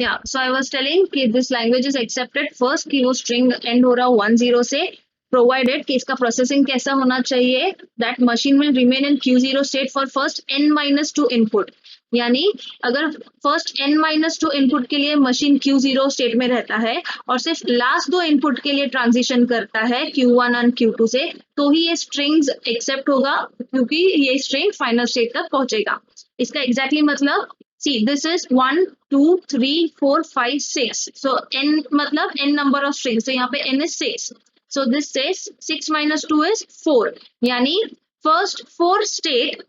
या सो I was telling कि this language is accepted first कि वो स्ट्रिंग एंड हो रहा 10 से, प्रोवाइडेड कि इसका प्रोसेसिंग कैसा होना चाहिए, that machine will remain in Q0 state for first n-2 input. यानी अगर फर्स्ट n-2 इनपुट के लिए मशीन Q0 स्टेट में रहता है और सिर्फ लास्ट 2 इनपुट के लिए ट्रांजिशन करता है Q1 और Q2 से, तो ही ये स्ट्रिंग्स एक्सेप्ट होगा, क्योंकि ये स्ट्रिंग फाइनल स्टेट तक पहुंचेगा। इसका एग्जैक्टली मतलब, see this is 1 2 3 4 5 6, so n मतलब n number of strings, so यहाँ पे n is 6, so this says 6 minus 2 is 4, यानी फर्स्ट 4 स्टेट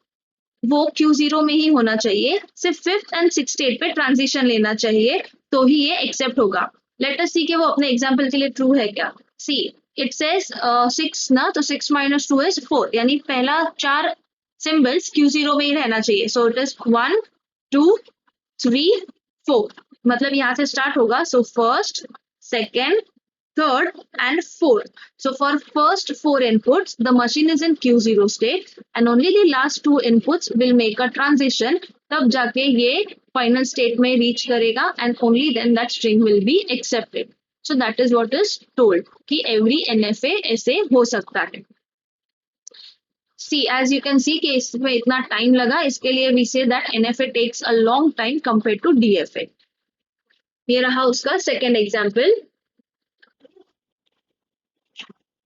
वो Q0 में ही होना चाहिए, सिर्फ फिफ्थ एंड सिक्स स्टेट पे ट्रांजिशन लेना चाहिए, तो ही ये एक्सेप्ट होगा। लेट अस सी कि वो अपने एग्जांपल के लिए ट्रू है क्या। सी इट सेज 6 ना, तो 6 minus 2 is 4, यानी पहला 4 सिंबल्स Q0 में ही रहना चाहिए, सो इट इज 1 2 3 4, मतलब यहाँ से स्टार्ट होगा, so first second third and fourth. So for first 4 inputs, the machine is in Q0 state and only the last 2 inputs will make a transition. तब जाके ये final state में reach करेगा and only then that string will be accepted. So that is what is told कि every NFA ऐसे हो सकता है। See, as you can see कि इसमें इतना टाइम लगा, इसके लिए we say that NFA takes a long time compared to DFA. ये रहा उसका second example.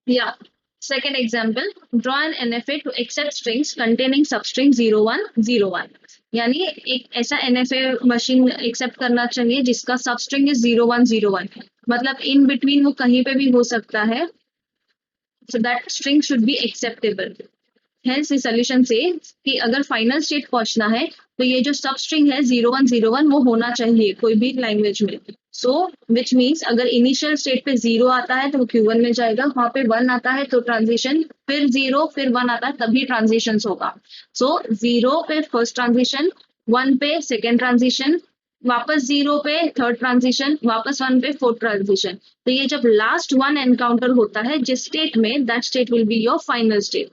Yeah. Second example, draw an NFA to accept strings containing substring 0101. यानी एक ऐसा NFA मशीन एक्सेप्ट करना चाहिए जिसका सबस्ट्रिंग इज 0101, मतलब इन बिटवीन वो कहीं पे भी हो सकता है, so that string should be acceptable. Hence the solution से कि अगर फाइनल स्टेट पहुंचना है तो ये जो सब स्ट्रिंग है 0101 वो होना चाहिए कोई भी लैंग्वेज में। सो विच मीन्स अगर इनिशियल स्टेट पे 0 आता है तो वो Q1 में जाएगा, वहां पे 1 आता है तो ट्रांजिशन, फिर 0 फिर 1 आता है तभी ट्रांजिशन होगा। सो 0 पे फर्स्ट ट्रांजिशन, 1 पे सेकेंड ट्रांजिशन, वापस 0 पे थर्ड ट्रांजिशन, वापस 1 पे फोर्थ ट्रांजिशन। तो ये जब लास्ट 1 एनकाउंटर होता है जिस स्टेट में, that state will be your final state.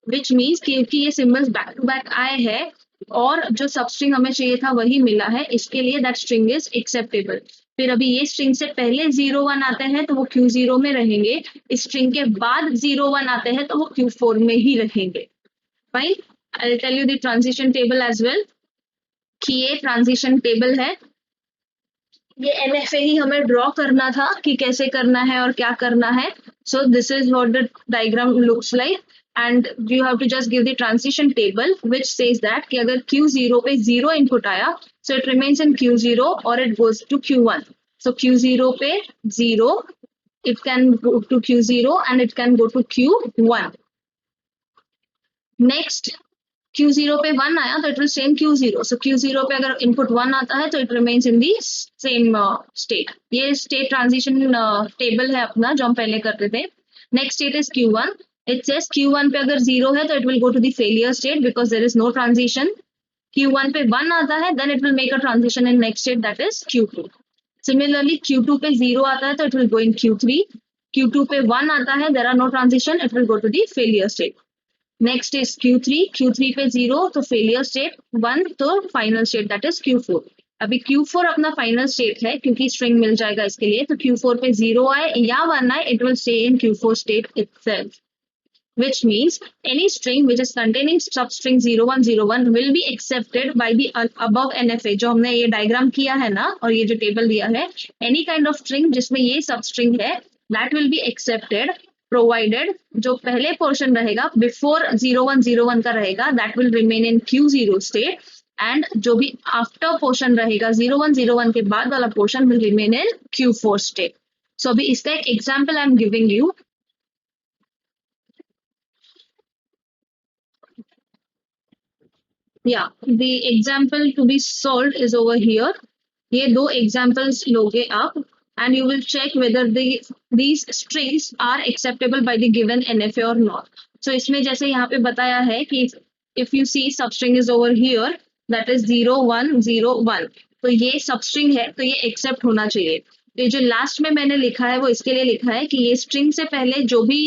Which means क्योंकि ये सिंबल्स बैक टू बैक आए हैं और जो सबस्ट्रिंग हमें चाहिए था वही मिला है, इसके लिए दैट स्ट्रिंग इज एक्सेप्टेबल। फिर अभी ये स्ट्रिंग से पहले 01 आते हैं तो वो Q0 में रहेंगे, इस स्ट्रिंग के बाद 01 आते हैं तो वो Q4 में ही रहेंगे। Fine, I will tell you the transition table as well कि ये ट्रांजिशन टेबल है। ये NFA ही हमें ड्रॉ करना था कि कैसे करना है और क्या करना है। So this is what the diagram looks like and you have to just give the transition table which says that कि अगर Q0 पे 0 input आया so it remains in Q0 or it goes to Q1. So Q0 पे 0, it can go to Q0 and it can go to Q1. Next Q0 पे 1 आया तो it will stay in Q0. So Q0 पे अगर input 1 आता है तो it remains in the same state. ये state transition table है अपना जो हम पहले करते थे। Next state is Q1. It says Q1 पे अगर 0 है तो it will go to the failure state because there is no transition. Q1 पे 1 आता है then it will make a transition in next state, that is Q2. Similarly Q2 पे 0 आता है तो it will go in Q3. Q2 पे 1 आता है, there are no transition, it will go to the failure state. Next is Q3. Q3 पे 0 तो failure state, 1 तो final state, that is Q4. अभी Q4 अपना फाइनल स्टेट है क्योंकि स्ट्रिंग मिल जाएगा इसके लिए, तो Q4 पे 0 आए या 1 आए, it will stay in Q4 state itself. Which means any string which is containing substring 0101 will be accepted by the above NFA। जो हमने ये डायग्राम किया है ना और ये जो टेबल दिया है, any kind of string जिसमें ये substring है that will be accepted provided जो पहले पोर्शन रहेगा before 0101 का रहेगा that will remain in Q0 state and जो भी आफ्टर पोर्शन रहेगा 0101 के बाद वाला portion will remain in Q4 state। So अभी इसका एक example I am giving you. Yeah, the example to be solved is over here. ये दो examples लोगे आप and you will check whether these strings are acceptable by the given NFA or not. So इसमें जैसे यहाँ पे बताया है कि if you see substring is over here, that is 0101, तो ये substring है तो ये accept होना चाहिए। तो जो लास्ट में मैंने लिखा है वो इसके लिए लिखा है कि ये स्ट्रिंग से पहले जो भी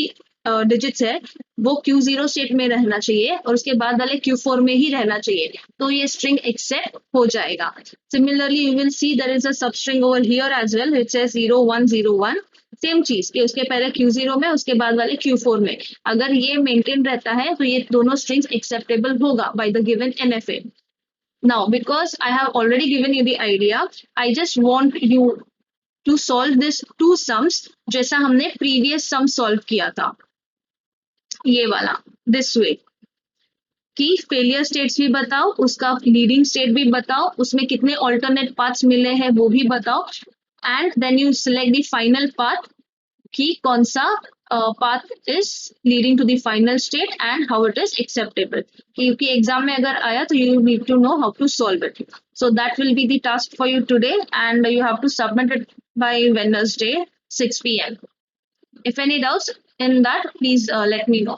डिजिट्स है वो Q0 स्टेट में रहना चाहिए और उसके बाद वाले Q4 में ही रहना चाहिए, तो ये स्ट्रिंग एक्सेप्ट हो जाएगा। Similarly you will see there is a sub string over here as well which is 0101, same चीज कि उसके पहले Q0 में उसके बाद वाले Q4 में अगर ये मेंटेन रहता है तो ये दोनों स्ट्रिंग्स एक्सेप्टेबल होगा by the given NFA। Now, because I have already given you the idea, I just want you to solve this two sums जैसा हमने previous sum solve किया था, ये वाला this way कि फेलियर स्टेट्स भी बताओ, उसका लीडिंग स्टेट भी बताओ, उसमें कितने ऑल्टरनेट पाथ्स मिले हैं वो भी बताओ, and then you select the final path कि कौन सा path is leading to the final state and how it is acceptable, क्योंकि एग्जाम में अगर आया तो you need to know how to solve it. So that will be the task for you today and you have to submit it by Wednesday 6 p.m. If any doubts in that, please let me know.